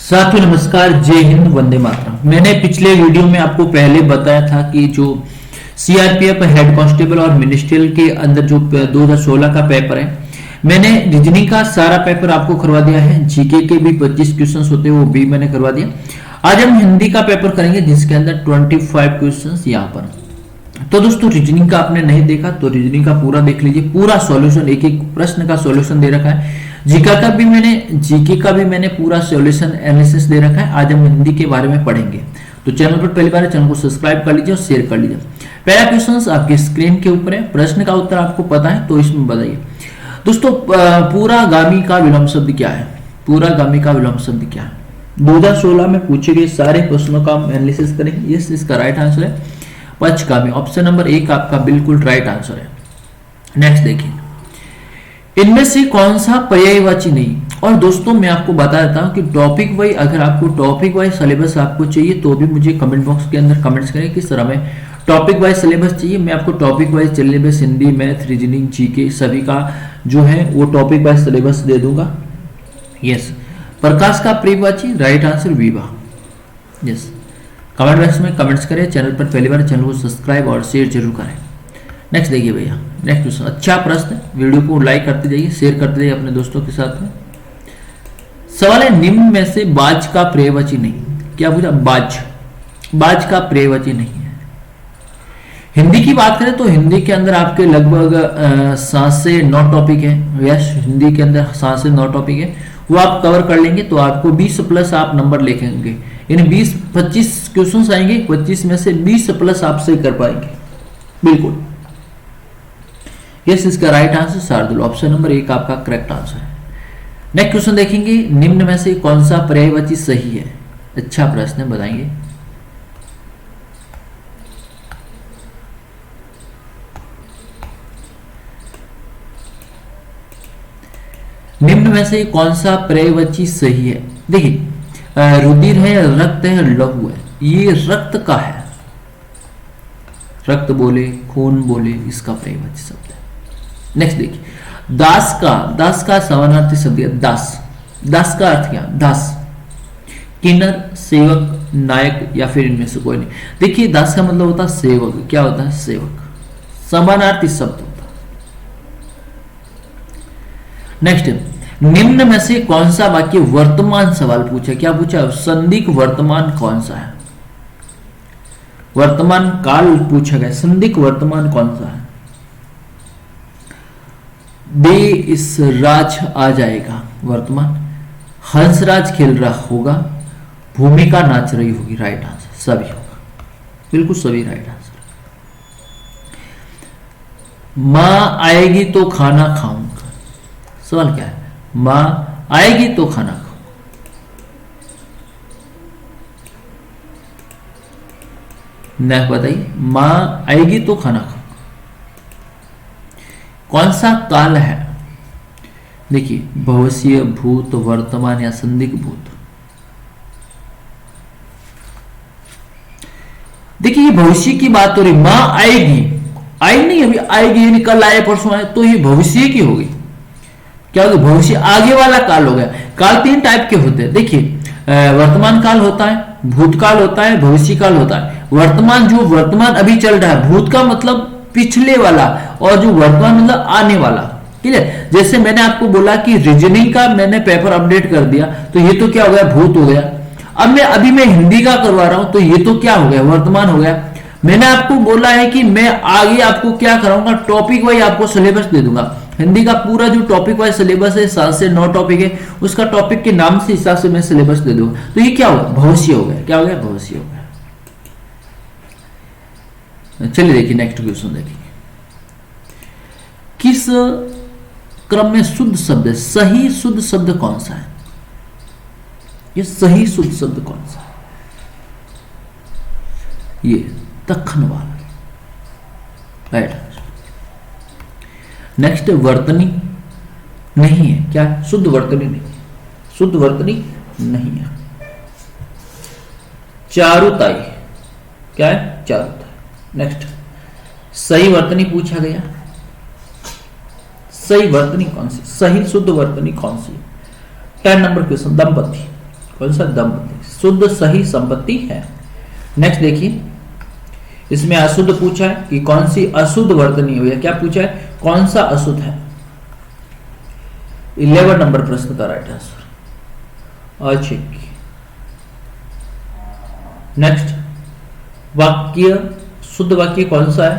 साथियों नमस्कार, जय हिंद, वंदे मातरम। मैंने पिछले वीडियो में आपको पहले बताया था कि जो सीआरपीएफ हेड कांस्टेबल और मिनिस्ट्रियल के अंदर जो 2016 का पेपर है, मैंने रीजनिंग का सारा पेपर आपको करवा दिया है। जीके के भी 25 क्वेश्चंस होते हैं, वो भी मैंने करवा दिया। आज हम हिंदी का पेपर करेंगे जिसके अंदर 25 क्वेश्चंस यहाँ पर। तो दोस्तों, रीजनिंग का आपने नहीं देखा तो रीजनिंग का पूरा देख लीजिए, पूरा सॉल्यूशन, एक एक प्रश्न का सॉल्यूशन दे रखा है। जीके का भी मैंने पूरा सॉल्यूशन एनालिसिस दे रखा है। आज हम हिंदी के बारे में पढ़ेंगे। तो चैनल पर पहली बार है, चैनल को सब्सक्राइब कर लीजिए और शेयर कर लीजिए। पहला क्वेश्चन आपके स्क्रीन के ऊपर है, प्रश्न का उत्तर आपको पता है तो इसमें बताइए। दोस्तों, पूरा गामी का विलोम शब्द क्या है? पूरा गामी का विलोम शब्द क्या है? 2016 में पूछे गए सारे प्रश्नों का हम एनालिसिस करेंगे। यस, इसका राइट आंसर है पचगामी। ऑप्शन नंबर 1 आपका बिल्कुल राइट आंसर है। नेक्स्ट देखिए, इनमें से कौन सा पर्यायवाची नहीं? और दोस्तों, मैं आपको बता देता हूं कि टॉपिक वाइज, अगर आपको टॉपिक वाइज सिलेबस आपको चाहिए तो भी मुझे कमेंट बॉक्स के अंदर कमेंट्स करें किस तरह में टॉपिक वाइज सिलेबस चाहिए। मैं आपको topic wise syllabus Hindi, math, reasoning, GK सभी का जो है वो टॉपिक वाइज सिलेबस दे दूंगा। यस, प्रकाश का पर्यायवाची राइट आंसर विवाह। यस, कमेंट बॉक्स में कमेंट्स करें। चैनल पर पहली बार चैनल को सब्सक्राइब और शेयर जरूर करें। नेक्स्ट देखिए भैया, नेक्स्ट क्वेश्चन अच्छा प्रश्न है। वीडियो को लाइक करते जाइए, शेयर करते जाइए अपने दोस्तों के साथ में। सवाल है, निम्न में से बाज का पर्यायवाची नहीं। क्या पूछा? बाज। बाज का पर्यायवाची नहीं है। हिंदी की बात करें तो हिंदी के अंदर आपके लगभग 7 से 9 टॉपिक है। यस, हिंदी के अंदर 7 से 9 टॉपिक है, वो आप कवर कर लेंगे तो आपको 20 प्लस आप नंबर लिखेंगे। यानी 20-25 क्वेश्चन आएंगे, 25 में से 20 प्लस आप सही कर पाएंगे। बिल्कुल यस, इसका right answer Shardul. Option number 1 आपका करेक्ट आंसर है। नेक्स्ट क्वेश्चन देखेंगे, निम्न में से कौन सा पर्यायवाची सही है? अच्छा प्रश्न है, बताएंगे। निम्न में से कौन सा पर्यायवाची सही है? देखिए, रुधिर है, रक्त है, लहू है। ये रक्त का है, रक्त बोले, खून बोले, इसका पर्यायवाची शब्द है। नेक्स्ट देखिए, दास का समानार्थी शब्द है दास। दास का अर्थ क्या? दास, किन्नर, सेवक, नायक या फिर इनमें से कोई नहीं। देखिए, दास का मतलब होता है सेवक। क्या होता है? सेवक। समानार्थी शब्द होता है। नेक्स्ट, निम्न में से कौन सा वाक्य वर्तमान सवाल पूछा? क्या पूछा? संदिग्ध वर्तमान कौन सा है? वर्तमान काल पूछा गया, संदिग्ध वर्तमान कौन सा है? दे इस राज आ जाएगा, वर्तमान। हंसराज खेल रहा होगा, भूमिका नाच रही होगी, राइट आंसर सभी होगा, बिल्कुल सभी राइट आंसर। मां आएगी तो खाना खाऊंगा। सवाल क्या है? मां आएगी तो खाना खाऊंगा। न बताइए, मां आएगी तो खाना खाऊंगा। कौन सा काल है? देखिए, भविष्य, भूत, वर्तमान या संदिग्ध भूत। देखिए, ये भविष्य की बात हो रही। मां आएगी, आई नहीं, अभी आएगी यानी कल आए, परसों आए, तो ये भविष्य की होगी। क्या होगा? भविष्य, आगे वाला काल हो गया। काल 3 टाइप के होते हैं। देखिए, वर्तमान काल होता है, भूतकाल होता है, भविष्य काल होता है। वर्तमान, जो वर्तमान अभी चल रहा है, भूत का मतलब पिछले वाला, और जो वर्तमान मतलब आने वाला। ठीक है, जैसे मैंने आपको बोला कि रीजनिंग का मैंने पेपर अपडेट कर दिया, तो ये तो क्या हो गया? भूत हो गया। अब मैं हिंदी का करवा रहा हूं, तो ये तो क्या हो गया? वर्तमान हो गया। मैंने आपको बोला है कि मैं आगे आपको क्या कराऊंगा? टॉपिक वाइज आपको सिलेबस दे दूंगा। हिंदी का पूरा जो टॉपिक वाइज सिलेबस है, 7 से 9 टॉपिक है, उसका टॉपिक के नाम से हिसाब से मैं सिलेबस दे दूंगा। तो ये क्या होगा? भविष्य हो गया। क्या हो गया? भविष्य हो गया। चलिए देखिए, नेक्स्ट क्वेश्चन देखिए, किस क्रम में शुद्ध शब्द है? सही शुद्ध शब्द कौन सा है? ये सही शुद्ध शब्द कौन सा है? ये तखन वाला, राइट। नेक्स्ट, वर्तनी नहीं है। क्या? शुद्ध वर्तनी नहीं, शुद्ध वर्तनी नहीं है। चारुताई, क्या है? चारुताई। नेक्स्ट, सही वर्तनी पूछा गया। सही वर्तनी कौन सी? सही शुद्ध वर्तनी कौन सी? 10 नंबर क्वेश्चन, दंपति कौन सा? दंपति। शुद्ध सही संपत्ति है। नेक्स्ट देखिए, इसमें अशुद्ध पूछा है कि कौन सी अशुद्ध वर्तनी हो, या क्या पूछा है, कौन सा अशुद्ध है। 11 नंबर प्रश्न का राइट आंसर अचिक। नेक्स्ट, वाक्य, शुद्ध वाक्य कौन सा है,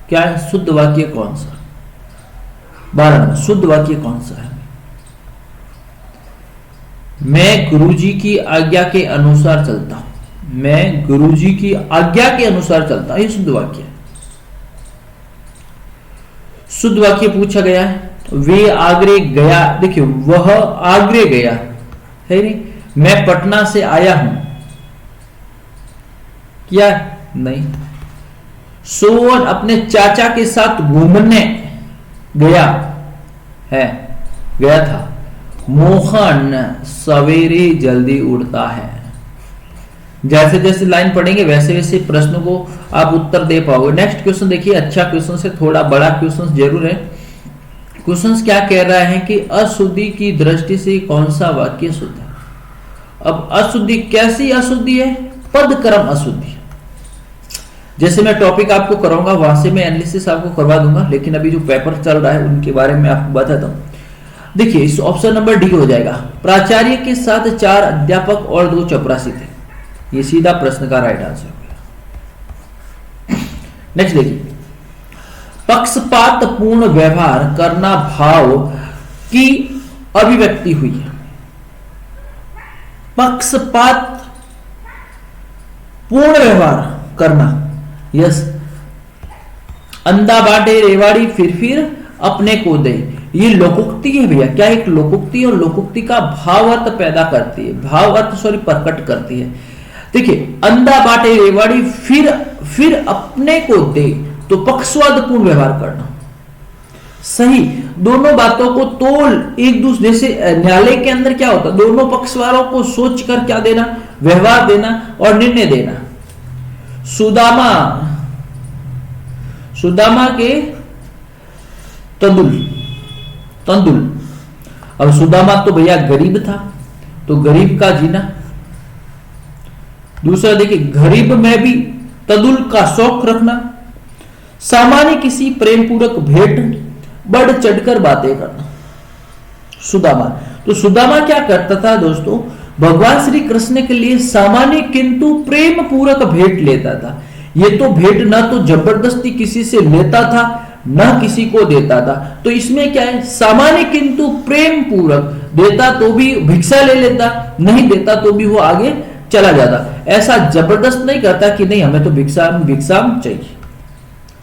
क्या है शुद्ध वाक्य कौन सा? 12 नंबर, शुद्ध वाक्य कौन सा है? मैं गुरुजी की आज्ञा के अनुसार चलता हूं। मैं गुरुजी की आज्ञा के अनुसार चलता हूं, ये शुद्ध वाक्य है। शुद्ध वाक्य पूछा गया है, वे आगरे गया, देखिए वह आगरे गया है नहीं, मैं पटना से आया हूं, क्या नहीं। सोवन अपने चाचा के साथ घूमने गया है, गया था। मोहन सवेरे जल्दी उठता है। जैसे जैसे लाइन पढ़ेंगे वैसे वैसे प्रश्नों को आप उत्तर दे पाओगे। नेक्स्ट क्वेश्चन देखिए, अच्छा क्वेश्चन से थोड़ा बड़ा क्वेश्चन जरूर है। क्वेश्चन क्या कह रहा है कि अशुद्धि की दृष्टि से कौन सा वाक्य शुद्ध है। अब अशुद्धि कैसी अशुद्धि है? पद क्रम अशुद्धि। जैसे मैं टॉपिक आपको कराऊंगा वहां से मैं एनालिसिस आपको करवा दूंगा, लेकिन अभी जो पेपर चल रहा है उनके बारे में आपको बताता हूं। देखिए इस ऑप्शन नंबर डी हो जाएगा। प्राचार्य के साथ 4 अध्यापक और 2 चपरासी थे, ये सीधा प्रश्न का राइट आंसर होगा। नेक्स्ट देखिए, पक्षपात पूर्ण व्यवहार करना भाव की अभिव्यक्ति हुई है। पक्षपात पूर्ण व्यवहार करना, यस। अंधा बांटे रेवाड़ी फिर अपने को दे, ये लोकोक्ति है भैया। क्या एक लोकोक्ति और लोकोक्ति का भाव अर्थ पैदा करती है, भाव अर्थ प्रकट करती है। देखिए अंधा बांटे रेवाड़ी फिर अपने को दे, तो पक्षवाद पूर्ण व्यवहार करना सही। दोनों बातों को तोल एक दूसरे से, न्यायालय के अंदर क्या होता है, दोनों पक्ष वालों को सोच कर क्या देना, व्यवहार देना और निर्णय देना। सुदामा के तंदुल। अब सुदामा तो भैया गरीब था, तो गरीब का जीना। दूसरा देखिए, गरीब में भी तदुल का शौक रखना। सामान्य किसी प्रेम पूर्वक भेंट बढ़ चढ़कर बातें करना। सुदामा, तो सुदामा क्या करता था दोस्तों, भगवान श्री कृष्ण के लिए सामान्य किंतु प्रेम पूर्वक भेंट लेता था। ये तो भेंट ना तो जबरदस्ती किसी से लेता था ना किसी को देता था, तो इसमें क्या है, सामान्य किंतु प्रेम पूर्वक देता तो भी भिक्षा ले लेता, नहीं देता तो भी वो आगे चला जाता। ऐसा जबरदस्त नहीं करता कि नहीं हमें तो भिक्षा चाहिए।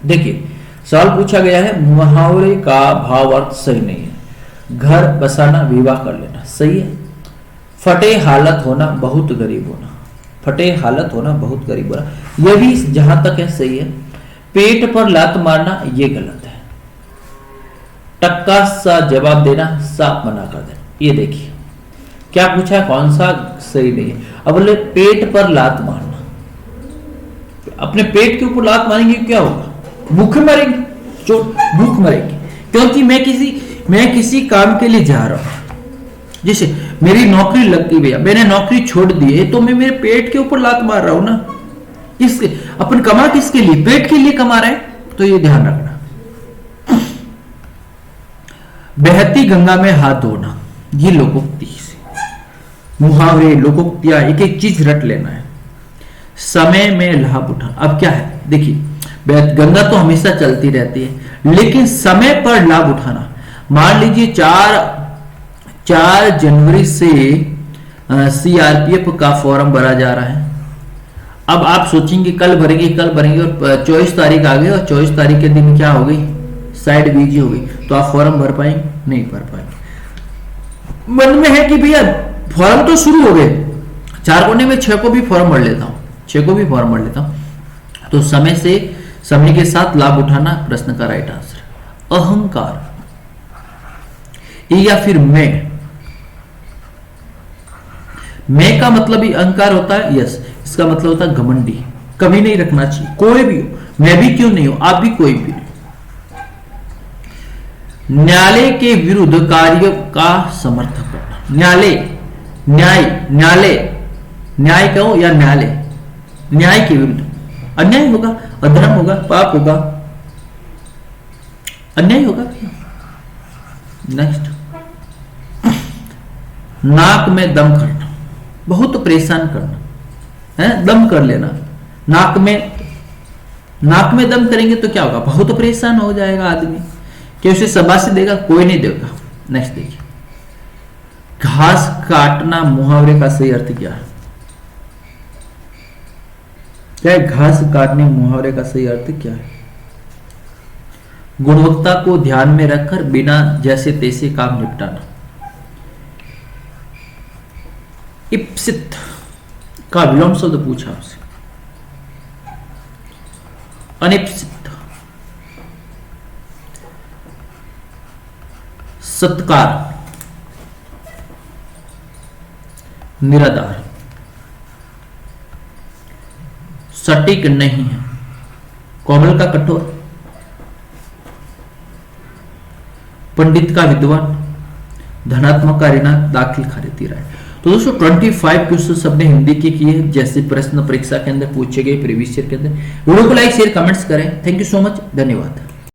देखिए सवाल पूछा गया है, मुहावरे का भाव अर्थ सही नहीं है। घर बसाना, विवाह कर लेना सही है। फटे हालत होना, बहुत गरीब होना। फटे हालत होना, बहुत गरीब होना, यह भी जहां तक है सही है। पेट पर लात मारना ये गलत है। टक्का सा जवाब देना, साफ मना कर देना। ये देखिए क्या पूछा है, कौन सा सही नहीं है। अब बोले पेट पर लात मारना, अपने पेट के ऊपर लात मारेंगे क्या होगा, भूखे मरेंगे, भूख मरेंगे। क्योंकि मैं किसी काम के लिए जा रहा हूं, जैसे मेरी नौकरी लग गई भैया, मैंने नौकरी छोड़ दी है, तो मैं मेरे पेट के ऊपर लात मार रहा हूं ना। किसके, अपन कमा किसके लिए, पेट के लिए कमा रहे हैं, तो ये ध्यान रखना। बहती गंगा में हाथ धोना, ये लोकोक्ति से, मुहावरे लोकोक्तियां एक एक चीज रट लेना है। समय में लाभ उठाना, अब क्या है देखिए, गंगा तो हमेशा चलती रहती है, लेकिन समय पर लाभ उठाना। मान लीजिए 4 जनवरी से सीआरपीएफ का फॉर्म भरा जा रहा है। अब आप सोचेंगे कल भरेंगे और 24 तारीख आ गई और 24 तारीख के दिन क्या हो गई, साइड बिजी हो गई, तो आप फॉर्म भर पाएंगे, नहीं भर पाएंगे। मन में है कि भैया फॉर्म तो शुरू हो गए, 4 कोने में 6 को भी फॉर्म भर लेता हूं, तो समय के साथ लाभ उठाना प्रश्न का राइट आंसर। अहंकार या फिर मैं का मतलब ही अहंकार होता है, यस। इसका मतलब होता है घमंडी, कभी नहीं रखना चाहिए, कोई भी हो, मैं भी क्यों नहीं हूं, आप भी कोई भी नहीं। न्यायालय के विरुद्ध कार्य का समर्थन करना, न्याय, न्यायालय, न्याय कहो या न्यायालय, न्याय के विरुद्ध अन्याय होगा, अधर्म होगा, पाप होगा, अन्याय होगा। नेक्स्ट, नाक में दम करना, बहुत परेशान करना है, दम कर लेना। नाक में दम करेंगे तो क्या होगा, बहुत परेशान हो जाएगा आदमी, कि उसे शाबाशी देगा, कोई नहीं देगा। नेक्स्ट देखिए, घास काटना मुहावरे का सही अर्थ क्या है? क्या है घास काटने मुहावरे का सही अर्थ क्या है? गुणवत्ता को ध्यान में रखकर बिना जैसे तैसे काम निपटाना। इप्सित का विलोम शब्द पूछा आपसे, अनिप्सित, सत्कार, निराधार, सटीक नहीं है, कोमल का कठोर, पंडित का विद्वान, धनात्मक का ऋणात्मक, दाखिल खारिज राय। तो दोस्तों 25 क्वेश्चन हमने हिंदी के किए, जैसे प्रश्न परीक्षा के अंदर पूछे गए प्रीवियस ईयर के अंदर। वीडियो को लाइक शेयर कमेंट्स करें। थैंक यू सो मच, धन्यवाद।